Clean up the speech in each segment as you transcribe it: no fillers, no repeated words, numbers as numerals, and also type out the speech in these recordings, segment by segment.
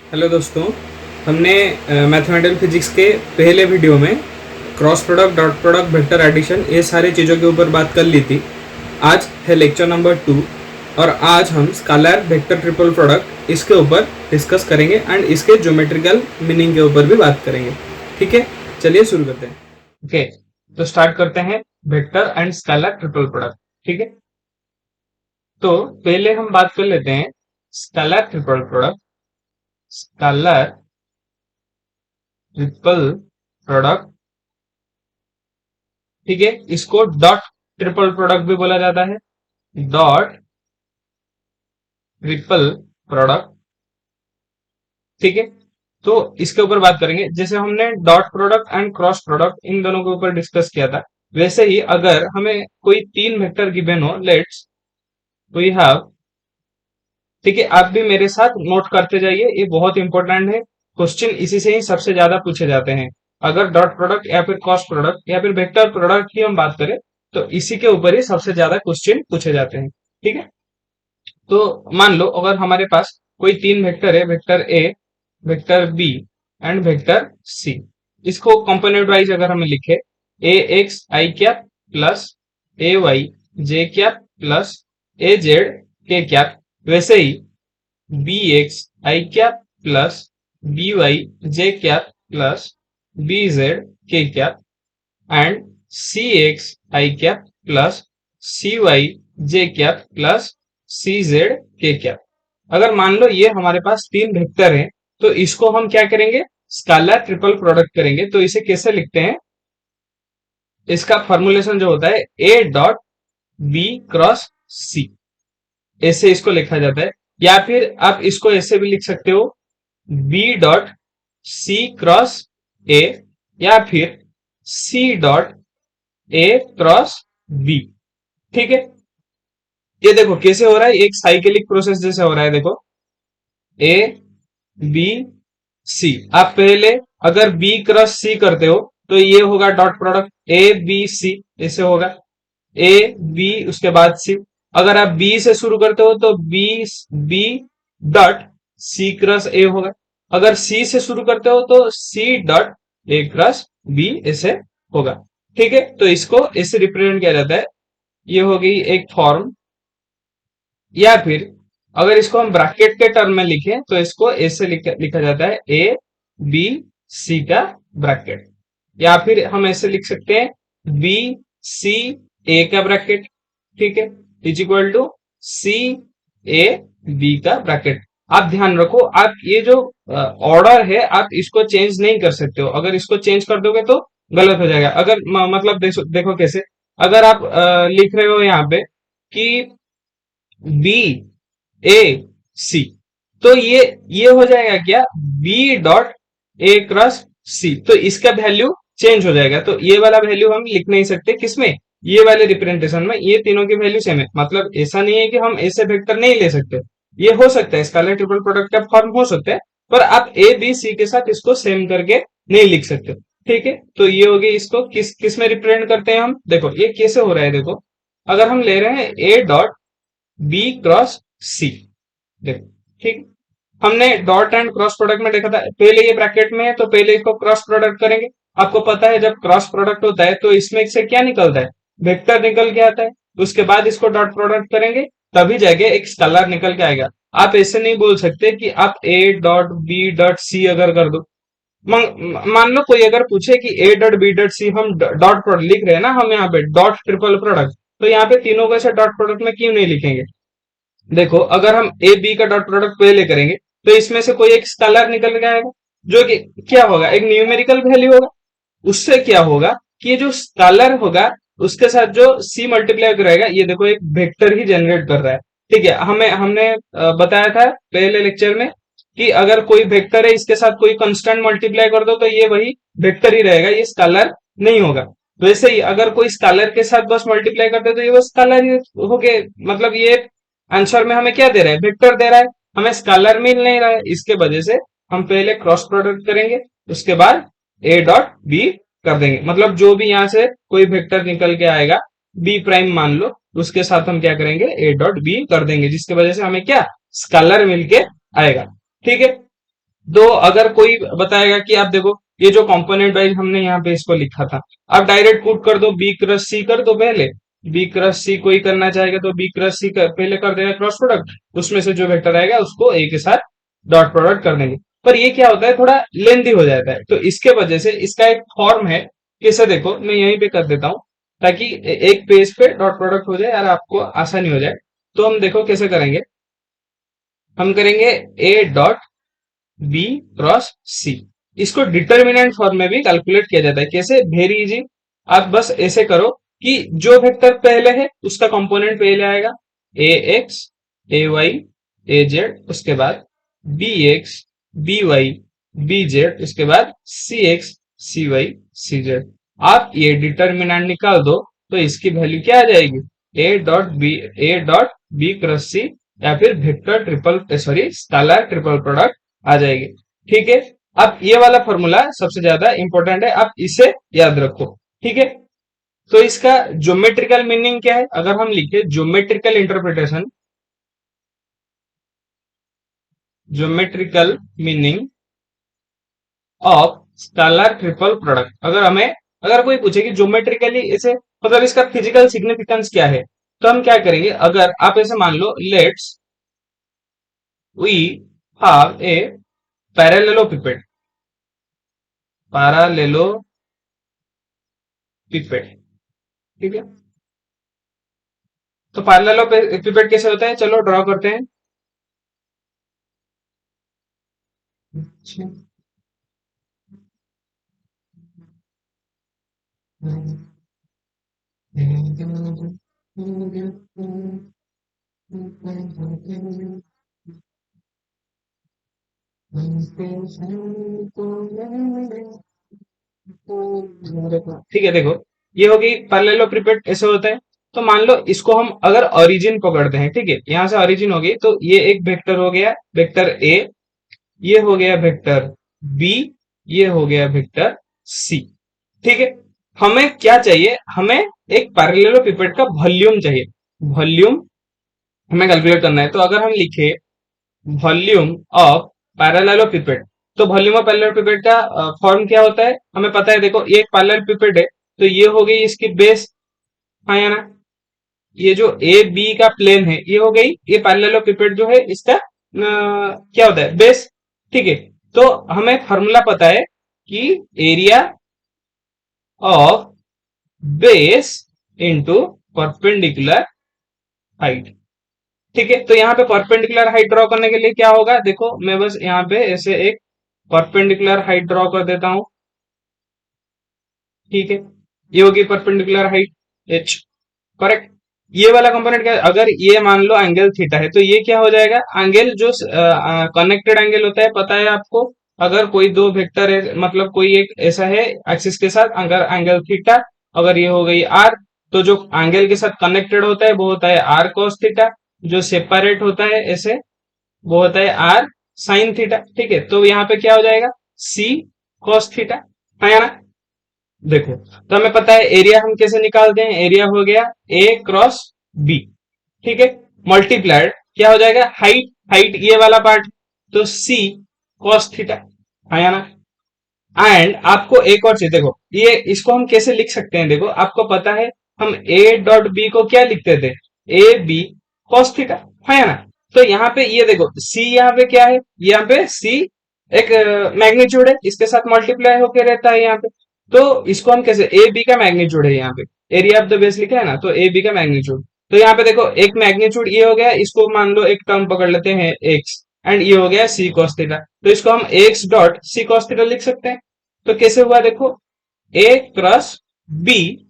Hello दोस्तों। हमने mathematical physics के पहले वीडियो में cross product, dot product, vector addition ये सारी चीज़ों के ऊपर बात कर ली थी। आज है लेक्चर नंबर 2 और आज हम स्केलर वेक्टर ट्रिपल प्रोडक्ट इसके ऊपर डिस्कस करेंगे एंड इसके ज्योमेट्रिकल मीनिंग के ऊपर भी बात करेंगे। ठीक है, चलिए शुरू करते हैं। ओके, तो स्टार्ट करते हैं vector and scalar triple product. ठीक है, तो पहले हम बात कर लेते हैं scalar triple product. Scalar triple product, ठीक है, इसको डॉट ट्रिपल प्रोडक्ट भी बोला जाता है। डॉट ट्रिपल प्रोडक्ट, ठीक है। तो इसके ऊपर बात करेंगे, जैसे हमने dot product and cross product इन दोनों के ऊपर डिस्कस किया था, वैसे ही अगर हमें कोई तीन वेक्टर गिवन हो, लेट्स वी हैव, ठीक है, आप भी मेरे साथ नोट करते जाइए, ये बहुत इंपॉर्टेंट है। क्वेश्चन इसी से ही सबसे ज्यादा पूछे जाते हैं। अगर डॉट प्रोडक्ट या फिर क्रॉस प्रोडक्ट या फिर वेक्टर प्रोडक्ट की हम बात करें तो इसी के ऊपर ही सबसे ज्यादा क्वेश्चन पूछे जाते हैं। ठीक है, तो मान लो अगर हमारे पास कोई तीन वेक्टर है, vector A, vector B and vector C. इसको कंपोनेंट वाइज अगर हमें लिखे, A X I cap plus A Y J cap plus A Z K cap, वैसे ही B X I cap plus B Y J cap plus B Z K cap and C X I cap plus C Y J cap plus C Z K cap. अगर मान लो ये हमारे पास तीन vector हैं, तो इसको हम क्या करेंगे, स्केलर ट्रिपल प्रोडक्ट करेंगे। तो इसे कैसे लिखते हैं, इसका फॉर्मुलेशन जो होता है ए डॉट बी क्रॉस सी, ऐसे इसको लिखा जाता है। या फिर आप इसको ऐसे भी लिख सकते हो, B dot C cross A या फिर C dot A cross B. ठीक है, ये देखो कैसे हो रहा है, एक साइकिलिक प्रोसेस जैसे हो रहा है। देखो ए बी सी, आप पहले अगर बी क्रॉस सी करते हो तो ये होगा dot product A B C, ऐसे होगा ए बी उसके बाद सी। अगर आप बी से शुरू करते हो तो B B dot C cross A होगा। अगर सी से शुरू करते हो तो C dot A cross B ऐसे होगा। ठीक है, तो इसको ऐसे रिप्रेजेंट किया जाता है। ये हो गई एक फॉर्म। या फिर अगर इसको हम ब्रैकेट के टर्म में लिखें तो इसको ऐसे लिखा जाता है ए बी सी का ब्रैकेट। या फिर हम ऐसे लिख सकते हैं बी सी ए का ब्रैकेट, ठीक है, is equal to C A B का ब्रैकेट। आप ध्यान रखो, आप ये जो ऑर्डर है आप इसको चेंज नहीं कर सकते हो। अगर इसको चेंज कर दोगे तो गलत हो जाएगा। अगर मतलब देखो कैसे, अगर आप लिख रहे हो यहाँ पे कि बी ए सी, तो ये हो जाएगा क्या, बी डॉट ए क्रॉस सी, तो इसका वैल्यू चेंज हो जाएगा। तो ये वाला वैल्यू हम लिख नहीं सकते किसमें, ये वाले रिप्रेजेंटेशन में। ये तीनों की वैल्यू सेम है, मतलब ऐसा नहीं है कि हम ऐसे वेक्टर नहीं ले सकते। ये हो सकता है, स्केलर ट्रिपल प्रोडक्ट का फॉर्म हो सकता है, पर आप ए बी सी के साथ इसको सेम करके नहीं लिख सकते। ठीक है, तो ये हो गई, इसको किस में रिप्रेजेंट करते हैं हम। देखो ये कैसे हो रहा है, देखो अगर हम ले रहे हैं ए डॉट बी क्रॉस सी, देखो ठीक, हमने डॉट एंड क्रॉस प्रोडक्ट में देखा था, पहले ये ब्रैकेट में है तो पहले इसको क्रॉस प्रोडक्ट करेंगे। आपको पता है जब क्रॉस प्रोडक्ट होता है तो इसमें से क्या निकलता है, वेक्टर निकल के आता है। उसके बाद इसको डॉट प्रोडक्ट करेंगे तभी जाके एक स्केलर निकल के आएगा। आप ऐसे नहीं बोल सकते कि आप A dot B dot C अगर कर दो। मान लो कोई अगर पूछे कि A dot B dot C, हम डॉट प्रोडक्ट लिख रहे हैं ना, हम यहाँ पे डॉट ट्रिपल प्रोडक्ट, तो यहाँ पे तीनों को से डॉट प्रोडक्ट में क्यों नहीं लिखेंगे। देखो अगर हम ए बी का डॉट प्रोडक्ट पहले करेंगे तो इसमें से कोई एक स्केलर निकल के आएगा, जो कि क्या होगा, एक न्यूमेरिकल वैल्यू होगा। उससे क्या होगा कि ये जो स्केलर होगा उसके साथ जो सी मल्टीप्लाई कराएगा, ये देखो एक वेक्टर ही जनरेट कर रहा है। ठीक है, हमने बताया था पहले लेक्चर में कि अगर कोई वेक्टर है इसके साथ कोई कंस्टेंट मल्टीप्लाई कर दो तो ये वही वेक्टर ही रहेगा, ये स्केलर नहीं होगा। वैसे ही अगर कोई स्केलर के साथ बस मल्टीप्लाई करते तो ये वो स्केलर ही हो गए, मतलब ये आंसर में हमें क्या दे रहा है, वेक्टर दे रहा है, हमें स्केलर मिल नहीं रहा है। इसके वजह से हम पहले क्रॉस प्रोडक्ट करेंगे, उसके बाद ए डॉट बी कर देंगे। मतलब जो भी यहां से कोई वेक्टर निकल के आएगा, बी प्राइम मान लो, उसके साथ हम क्या करेंगे, ए डॉट बी कर देंगे, जिसकी वजह से हमें क्या, स्केलर मिलके आएगा। ठीक है, दो अगर कोई बताएगा कि आप देखो ये जो कंपोनेंट वाइज हमने यहाँ पे इसको लिखा था, आप डायरेक्ट पुट कर दो, बी क्रॉस सी कर दो पहले, बी क्रॉस सी कोई करना चाहेगा तो बी क्रॉस सी पहले कर देगा क्रॉस प्रोडक्ट, उसमें से जो वेक्टर आएगा उसको ए के साथ डॉट प्रोडक्ट कर देंगे। पर ये क्या होता है, थोड़ा लेंदी हो जाता है, तो इसके वजह से इसका एक फॉर्म है, कैसे देखो मैं यहीं पे कर देता हूं ताकि एक पेज पे डॉट प्रोडक्ट हो जाए और आपको आसानी हो जाए। तो हम देखो कैसे करेंगे, हम करेंगे ए डॉट बी क्रॉस सी। इसको डिटर्मिनेंट फॉर्म में भी कैलकुलेट किया जाता है, कैसे, वेरी इजी। आप बस ऐसे करो कि जो वेक्टर पहले है उसका कंपोनेंट पहले आएगा, A X A Y A Z, उसके बाद B X B Y B Z, उसके बाद C X C Y C Z. आप ये डिटर्मिनेंट निकाल दो तो इसकी वैल्यू क्या आ जाएगी, A dot B cross C, या फिर vector triple sorry scalar triple product आ जाएगी। ठीक है, अब ये वाला फॉर्मूला सबसे ज्यादा इंपॉर्टेंट है, आप इसे याद रखो। ठीक है, तो इसका ज्योमेट्रिकल मीनिंग क्या है, अगर हम लिखे geometrical interpretation, geometrical meaning of scalar triple product, अगर कोई पूछे कि ज्योमेट्रिकली इसे मतलब इसका फिजिकल सिग्निफिकेंस क्या है, तो हम क्या करेंगे, अगर आप ऐसे मान लो, लेट्स वी हैव ए पैरेलेलोपिपेड, पैरेलेलोपिपेड, ठीक है। तो पैरेललोपिपेड कैसे होता है, चलो ड्रॉ करते हैं। ठीक है, देखो ये होगी पैरेललोपिपेड, ऐसे होता है। तो मान लो इसको हम अगर ओरिजिन पकड़ते हैं, ठीक है, यहां से ओरिजिन होगी, तो ये एक वेक्टर हो गया, वेक्टर ए, ये हो गया वेक्टर बी, ये हो गया वेक्टर सी। ठीक है, हमें क्या चाहिए, हमें एक पैरेललोपिपेड का वॉल्यूम चाहिए, वॉल्यूम हमें कैलकुलेट करना है। तो अगर हम लिखे वॉल्यूम ऑफ पैरेललोपिपेड, तो वॉल्यूम ऑफ पैरेललोपिपेड का फॉर्म क्या होता है हमें पता है, देखो ये एक पैरेललोपिपेड है, तो ये हो गई इसकी बेस, हाँ या ना, ये जो ए बी का प्लेन है ये हो गई, ये पैरेललोपिपेड जो है इसका क्या होता है, बेस। ठीक है, तो हमें फॉर्मूला पता है कि area of base into perpendicular height. ठीक है, तो यहाँ पे परपेंडिकुलर हाइट ड्रॉ करने के लिए क्या होगा, देखो मैं बस यहाँ पे ऐसे एक परपेंडिकुलर हाइट ड्रॉ कर देता हूं। ठीक है, ये होगी परपेंडिकुलर हाइट एच, करेक्ट। ये वाला कंपोनेंट क्या है, अगर ये मान लो एंगल थीटा है, तो ये क्या हो जाएगा, एंगल जो कनेक्टेड एंगल होता है पता है आपको, अगर कोई दो वेक्टर है, मतलब कोई एक ऐसा है एक्सिस के साथ, अगर एंगल थीटा, अगर ये हो गई आर, तो जो एंगल के साथ कनेक्टेड होता है वो होता है आर cos थीटा, जो सेपरेट होता है ऐसे वो होता है आर साइन थीटा। ठीक है, तो यहाँ पे क्या हो जाएगा, सी cos थीटा, है ना। देखो, तो हमें पता है एरिया हम कैसे निकालते हैं, एरिया हो गया ए क्रॉस बी, ठीक है, मल्टीप्लाइड क्या हो जाएगा, हाइट, हाइट ये वाला पार्ट, तो सी cos थीटा, है ना। एंड आपको एक और चीज देखो, ये इसको हम कैसे लिख सकते हैं, देखो आपको पता है हम ए डॉट बी को क्या लिखते थे, ए बी cos थीटा, है ना। तो यहाँ पे ये देखो सी, यहाँ पे क्या है, यहाँ पे सी एक मैग्नीट्यूड है, इसके साथ मल्टीप्लाई होके रहता है यहाँ पे। तो इसको हम कैसे, ए बी का मैग्नीट्यूड है यहाँ पे, एरिया ऑफ द बेस लिखा है ना, तो ए बी का मैग्नीट्यूड। तो यहाँ पे देखो एक मैग्नीट्यूड ये हो गया, इसको मान लो एक टर्म पकड़ लेते हैं एक्स, एंड ये हो गया सी cos थीटा, तो इसको हम X dot C cos theta लिख सकते हैं। तो कैसे हुआ देखो, A cross B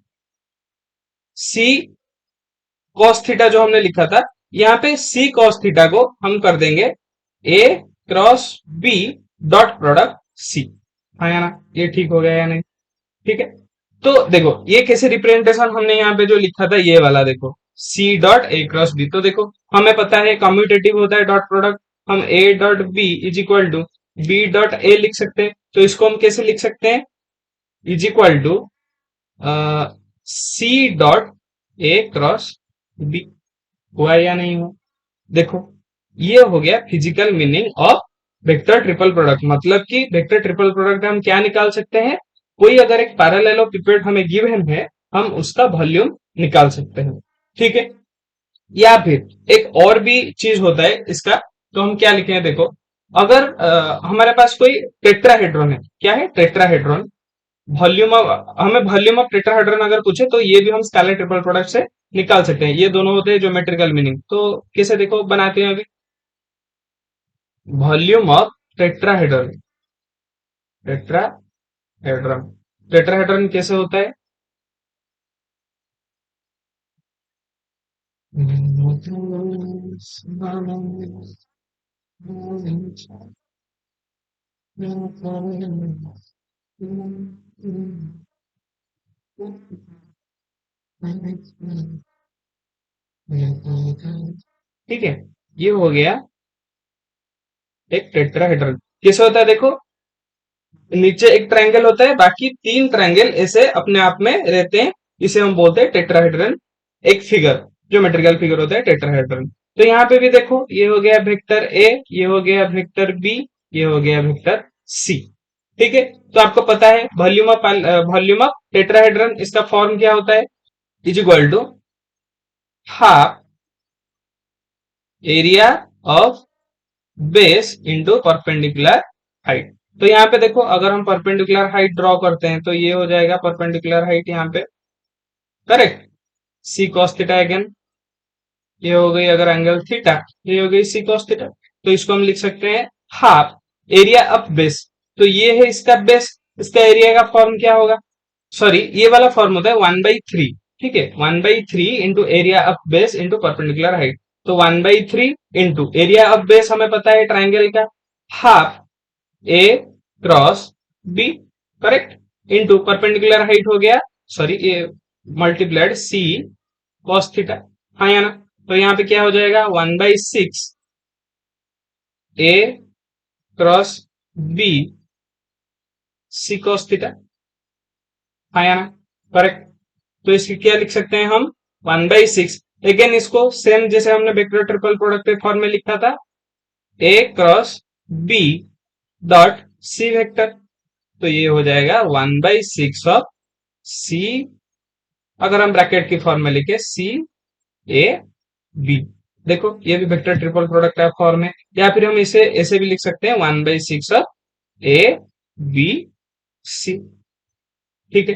C cos theta जो हमने लिखा था, यहाँ पे सी cos थीटा को हम कर देंगे A cross B dot product C, हाँ या ना, ये ठीक हो गया या नहीं। ठीक है, तो देखो ये कैसे रिप्रेजेंटेशन हमने यहाँ पे जो लिखा था ये वाला, देखो C dot A cross B, तो देखो हमें पता है कम्यूटेटिव होता है डॉट प्रोडक्ट, हम A dot B is equal to B dot A लिख सकते हैं। तो इसको हम कैसे लिख सकते हैं, is equal to C dot A cross B, हुआ या नहीं हुआ। देखो ये हो गया physical meaning of vector triple product मतलब कि वेक्टर ट्रिपल प्रोडक्ट हम क्या निकाल सकते हैं, कोई अगर एक पैरेललोपिपेड हमें गिवन है, हम उसका वॉल्यूम निकाल सकते हैं। ठीक है, या फिर एक और भी चीज होता है इसका, तो हम क्या लिखे हैं देखो, अगर हमारे पास कोई टेट्राहेड्रॉन है, क्या है टेट्राहेड्रॉन, वॉल्यूम ऑफ हमें वॉल्यूम ऑफ टेट्राहेड्रॉन अगर पूछे तो ये भी हम स्केलर ट्रिपल प्रोडक्ट से निकाल सकते हैं। ये दोनों होते हैं ज्योमेट्रिकल मीनिंग। तो कैसे देखो बनाते हैं अभी, volume of tetrahedron, tetrahedron, tetrahedron कैसे होता है, ठीक है, ये हो गया एक टेट्राहेड्रन। कैसे होता है देखो, नीचे एक ट्रायंगल होता है, बाकी तीन ट्रायंगल ऐसे अपने आप में रहते हैं, इसे हम बोलते हैं टेट्राहेड्रन। एक फिगर, ज्योमेट्रिकल फिगर होता है टेट्राहेड्रन। तो यहाँ पे भी देखो, ये हो गया वेक्टर ए, ये हो गया वेक्टर बी, ये हो गया वेक्टर सी। ठीक है, तो आपको पता है वॉल्यूम ऑफ टेट्राहेड्रन, इसका फॉर्म क्या होता है, is equal to half area of base into perpendicular height. तो यहाँ पे देखो, अगर हम परपेंडिकुलर हाइट ड्रॉ करते हैं तो ये हो जाएगा परपेंडिकुलर हाइट यहाँ पे, करेक्ट, सी कॉस थीटा अगेन, ये हो गई अगर एंगल थीटा, ये हो गई सी कॉस थीटा। तो इसको हम लिख सकते हैं हाफ एरिया ऑफ बेस, तो ये है इसका बेस, इसका एरिया का फॉर्म क्या होगा, सॉरी ये वाला फॉर्म होता है 1/3। ठीक है, 1/3 into area of base into perpendicular height. तो 1/3 इंटू एरिया ऑफ बेस हमें पता है ट्राइंगल का, half A cross B, correct, into perpendicular height हो गया, सॉरी ये मल्टीप्लाइड सी कॉस थीटा, हाँ या ना। तो यहाँ पे क्या हो जाएगा 1/6 A cross B C cos theta, हाँ या ना, करेक्ट। तो इसकी क्या लिख सकते हैं हम 1/6, अगेन इसको सेम जैसे हमने वेक्टर ट्रिपल प्रोडक्ट के फॉर्म में लिखा था, A cross B dot C vector. तो ये हो जाएगा 1/6 ऑफ सी, अगर हम ब्रैकेट की फॉर्म में लिखे सी ए बी, देखो ये भी वेक्टर ट्रिपल प्रोडक्ट का फॉर्म है। या फिर हम इसे ऐसे भी लिख सकते हैं 1/6 ऑफ ए बी सी। ठीक है,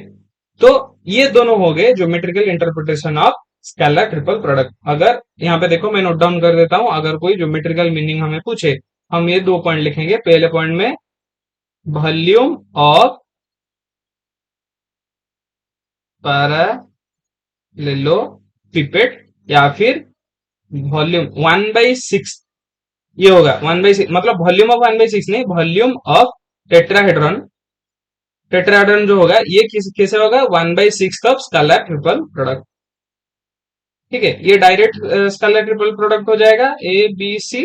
तो ये दोनों हो गए geometrical interpretation of scalar triple product. अगर यहाँ पे देखो मैं नोट डाउन कर देता हूं, अगर कोई ज्योमेट्रिकल मीनिंग हमें पूछे, हम ये दो पॉइंट लिखेंगे। पहले पॉइंट में वॉल्यूम ऑफ पैरेललोपिपेड, या फिर वॉल्यूम 1/6, ये होगा 1/6 मतलब वॉल्यूम ऑफ 1/6 नहीं, वॉल्यूम ऑफ टेट्राहेड्रॉन, टेट्राहेड्रॉन जो होगा ये कैसे होगा 1/6 ऑफ स्केलर ट्रिपल प्रोडक्ट। ठीक है, ये डायरेक्ट स्केलर ट्रिपल प्रोडक्ट हो जाएगा A B C,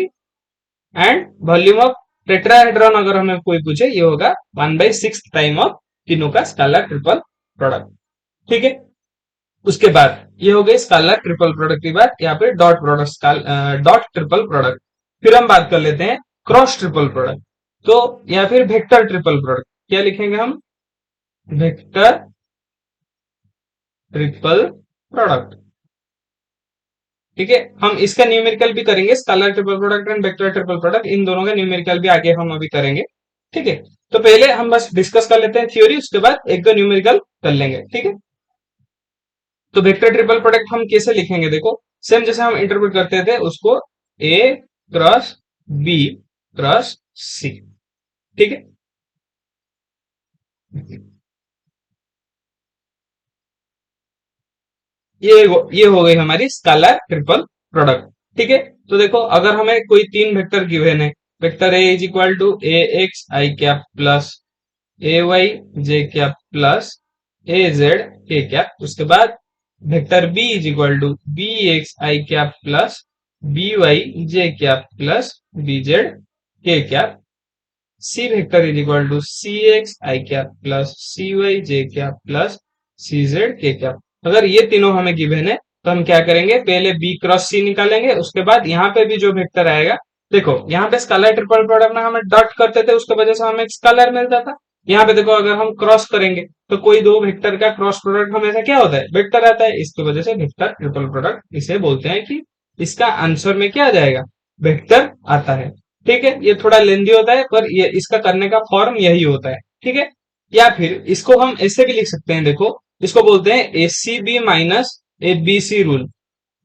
and volume of tetrahedron अगर हमें कोई पूछे ये होगा 1/6 टाइम ऑफ तीनों का स्केलर ट्रिपल प्रोडक्ट। ठीक है, उसके बाद ये हो गई स्केलर ट्रिपल प्रोडक्ट की बात, या फिर dot product, dot triple product. फिर हम बात कर लेते हैं क्रॉस ट्रिपल प्रोडक्ट, तो या फिर वेक्टर ट्रिपल प्रोडक्ट, क्या लिखेंगे हम, वेक्टर ट्रिपल प्रोडक्ट। ठीक है, हम इसका न्यूमेरिकल भी करेंगे, scalar triple product and vector triple product, इन दोनों का न्यूमेरिकल भी आगे हम अभी करेंगे। ठीक है, तो पहले हम बस डिस्कस कर लेते हैं थ्योरी, उसके बाद एक दो न्यूमेरिकल कर लेंगे। ठीक है, तो वेक्टर ट्रिपल प्रोडक्ट हम कैसे लिखेंगे देखो, सेम जैसे हम इंटरप्रेट करते थे उसको, ए क्रॉस बी क्रॉस सी। ठीक है, ये हो गई हमारी स्केलर ट्रिपल प्रोडक्ट। ठीक है, तो देखो अगर हमें कोई तीन वेक्टर गिवन है, vector A is equal to A X I cap plus A Y J cap plus A Z K cap, उसके बाद vector B is equal to B X I cap plus B Y J cap plus B Z K cap, C vector is equal to C X I cap plus C Y J cap plus C Z K cap. अगर ये तीनों हमें given है तो हम क्या करेंगे, पहले बी क्रॉस सी निकालेंगे, उसके बाद यहाँ पे भी जो वेक्टर आएगा देखो यहाँ पे स्केलर ट्रिपल प्रोडक्ट में हमें डॉट करते थे, उसके वजह से हमें एक स्केलर मिलता था। यहाँ पे देखो अगर हम क्रॉस करेंगे तो कोई दो वेक्टर का क्रॉस प्रोडक्ट हमेशा क्या होता है, वेक्टर आता है। इसकी वजह से वेक्टर ट्रिपल प्रोडक्ट इसे बोलते हैं कि इसका आंसर में क्या आ जाएगा, वेक्टर आता है। ठीक है, ये थोड़ा लेंदी होता है पर ये इसका करने का फॉर्म यही होता है। ठीक है, या फिर इसको हम ऐसे भी लिख सकते हैं, देखो इसको बोलते हैं एसीबी माइनस एबीसी रूल।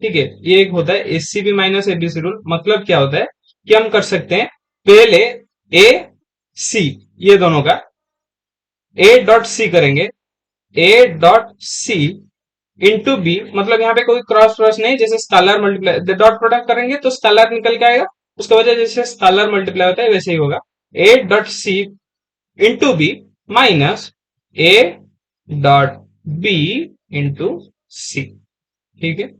ठीक है, ये एक होता है एसीबी माइनस एबीसी रूल। मतलब क्या होता है कि हम कर सकते हैं पहले ए सी, ये दोनों का ए डॉट सी करेंगे, A dot C into B. मतलब यहाँ पे कोई क्रॉस क्रॉस नहीं, जैसे स्केलर मल्टीप्लाई डॉट प्रोडक्ट करेंगे तो स्केलर निकल के आएगा, उसके वजह जैसे स्केलर मल्टीप्लाई होता है वैसे ही होगा। A dot C into B minus A dot B into C. ठीक है,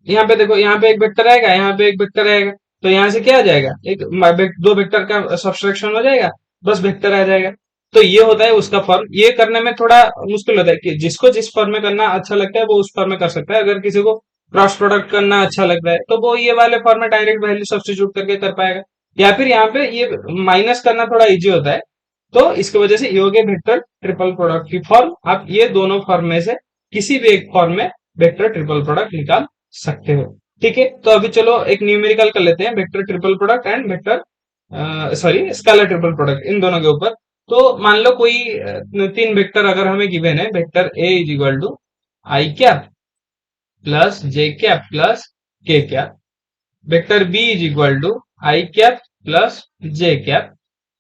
यहाँ पे देखो यहाँ पे एक वेक्टर आएगा, यहाँ पे एक वेक्टर आएगा, तो यहाँ से क्या आ जाएगा, दो वेक्टर का सब्सट्रैक्शन हो जाएगा, बस वेक्टर आ जाएगा। तो ये होता है उसका फॉर्म। ये करने में थोड़ा मुश्किल होता है कि जिसको जिस फॉर्म में करना अच्छा लगता है वो उस फॉर्म में कर सकता है। अगर किसी को क्रॉस प्रोडक्ट करना अच्छा लगता है तो वो ये वाले फॉर्म में डायरेक्ट वैल्यू सब्स्टिट्यूट करके कर पाएगा। या फिर यहाँ पे ये माइनस करना थोड़ा इजी होता है, तो इसकी वजह से ये हो गया वेक्टर ट्रिपल प्रोडक्ट की फॉर्म। आप ये दोनों फॉर्म में से किसी भी एक फॉर्म में वेक्टर ट्रिपल प्रोडक्ट निकाल सकते हो। ठीक है, तो अभी चलो एक न्यूमेरिकल कर लेते हैं, vector triple product and vector sorry scalar triple product इन दोनों के ऊपर। तो मान लो कोई तीन वेक्टर अगर हमें गिवन है, vector A is equal to I cap plus J cap plus K cap, vector B is equal to I cap plus J cap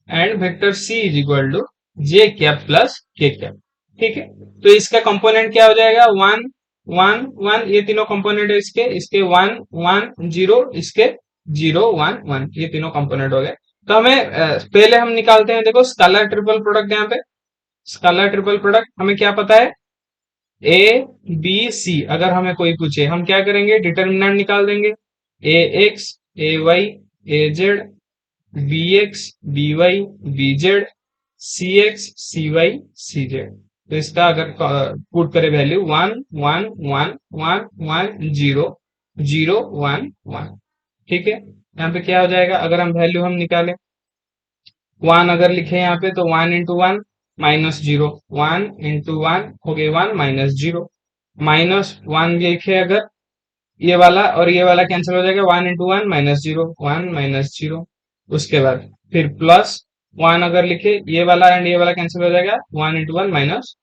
and vector C is equal to J cap plus K cap. ठीक है, तो इसका component क्या हो जाएगा, one one one, ये तीनों component है इसके, इसके वन वन जीरो, इसके जीरो वन वन, ये तीनों कंपोनेंट हो गए। तो हमें पहले हम निकालते हैं, देखो स्केलर ट्रिपल प्रोडक्ट। यहाँ पे स्केलर ट्रिपल प्रोडक्ट हमें क्या पता है, ए बी सी। अगर हमें कोई पूछे हम क्या करेंगे, डिटर्मिनेंट निकाल देंगे, A X A Y A Z, B X B Y B Z, C X C Y C Z. तो इसका अगर पुट करें value one one one one one zero zero one one. ठीक है, यहाँ पे क्या हो जाएगा, अगर हम वैल्यू हम निकालें, वन अगर लिखे यहाँ पे तो one into one minus zero, one into one हो गए one minus zero, minus one लिखे अगर, ये वाला और ये वाला कैंसिल हो जाएगा, one into one minus zero, one minus zero. उसके बाद फिर प्लस वन अगर लिखे, ये वाला एंड ये वाला कैंसिल हो जाएगा, one into one minus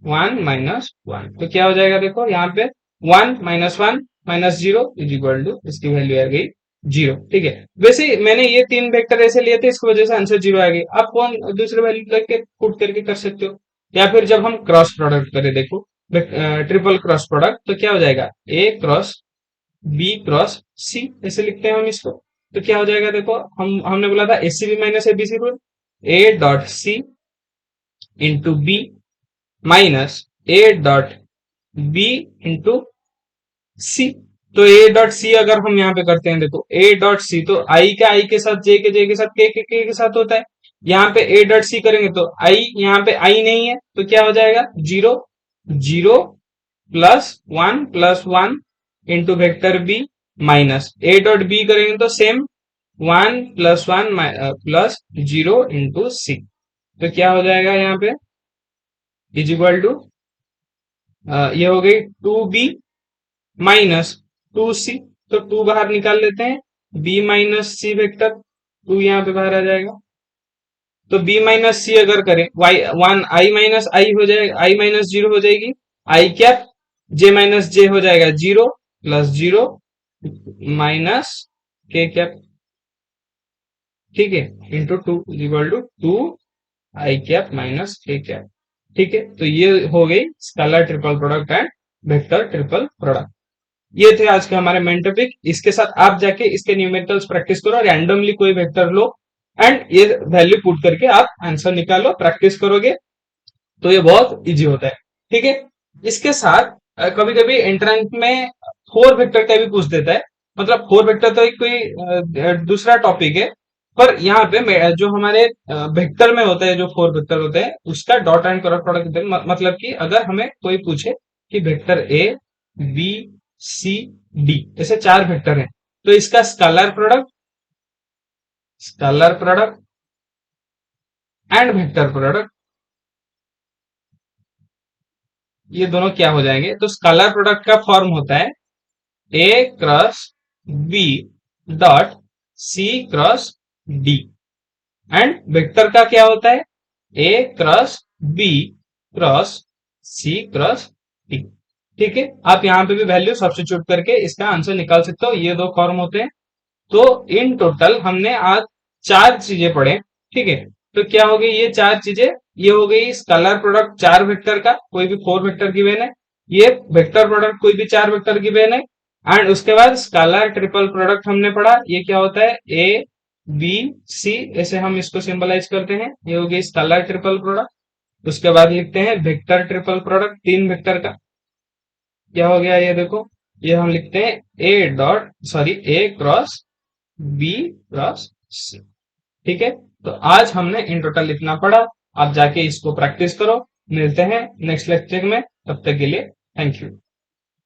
one minus one. तो क्या हो जाएगा, देखो यहाँ पे one minus zero is equal to, इसकी वैल्यू आ गई जीरो। ठीक है, वैसे मैंने ये तीन वेक्टर ऐसे लिए थे, इसकी वजह से आंसर जीरो आ गई। आप कौन दूसरे वैल्यू लेके पुट करके कर सकते हो। या फिर जब हम क्रॉस प्रोडक्ट करें, देखो ट्रिपल क्रॉस प्रोडक्ट, तो क्या हो जाएगा, ए क्रॉस बी क्रॉस सी, ऐसे लिखते हैं हम इसको। तो क्या हो जाएगा, देखो हमने बोला था ACB minus ABC rule, A dot C into B minus A dot B into C. तो ए डॉट सी अगर हम यहाँ पे करते हैं, देखो ए डॉट सी तो आई का आई के साथ, जे के साथ, के साथ होता है। यहाँ पे ए डॉट सी करेंगे तो आई, यहाँ पे आई नहीं है तो क्या हो जाएगा, zero zero plus one into vector B minus A dot B करेंगे तो same one plus one plus zero into C. तो क्या हो जाएगा यहाँ पे, इज इक्वल टू ये हो गई two B minus two C. तो टू बाहर निकाल लेते हैं, B minus C vector, two यहाँ पे बाहर आ जाएगा। तो बी माइनस सी अगर करें, वाई वन आई माइनस आई हो जाएगा, आई माइनस जीरो हो जाएगी, आई कैप जे माइनस जे हो जाएगा zero plus zero minus K cap. ठीक है, into two equal to two I cap minus K cap. ठीक है, तो ये हो गई scalar triple product and vector triple product. ये थे आज के हमारे मेन टॉपिक। इसके साथ आप जाके इसके न्यूमेरिकल्स प्रैक्टिस करो, रैंडमली कोई वेक्टर लो एंड ये वैल्यू पुट करके आप आंसर निकालो, प्रैक्टिस करोगे तो ये बहुत इजी होता है। ठीक है, इसके साथ कभी कभी एंट्रेंस में फोर वेक्टर का भी पूछ देता है। मतलब फोर वेक्टर तो एक कोई दूसरा टॉपिक है, पर यहाँ पे जो हमारे वेक्टर में होता है, जो फोर वेक्टर होते हैं उसका डॉट एंड क्रॉस प्रोडक्ट, मतलब कि अगर हमें कोई पूछे कि vector A B C D, ऐसे चार वेक्टर हैं, तो इसका scalar product and vector product, ये दोनों क्या हो जाएंगे? तो स्केलर प्रोडक्ट का फॉर्म होता है A cross B dot C cross D, and vector का क्या होता है? A cross B cross C cross D. ठीक है, आप यहां पे भी वैल्यू सब्स्टिट्यूट करके इसका आंसर निकाल सकते हो। ये दो फॉर्म होते हैं। तो इन टोटल हमने आज 4 चीजें पढ़े। ठीक है, तो क्या हो गई ये 4 चीजें? ये हो गई स्केलर प्रोडक्ट 4 वेक्टर का, कोई भी 4 वेक्टर गिवन है। ये वेक्टर प्रोडक्ट कोई भी 4 वेक्टर गिवन है। एंड उसके बाद स्केलर ट्रिपल प्रोडक्ट हमने पढ़ा, ये क्या होता है? ए बी सी, ऐसे हम इसको सिंबलाइज करते हैं। ये हो गई स्केलर ट्रिपल प्रोडक्ट। उसके बाद लिखते हैं वेक्टर ट्रिपल प्रोडक्ट, 3 वेक्टर का। क्या हो गया ये देखो, ये हम लिखते हैं ए क्रॉस बी क्रॉस सी। ठीक है, तो आज हमने इन टोटल लिखना पड़ा। आप जाके इसको प्रैक्टिस करो। मिलते हैं नेक्स्ट लेक्चर में, तब तक के लिए थैंक यू।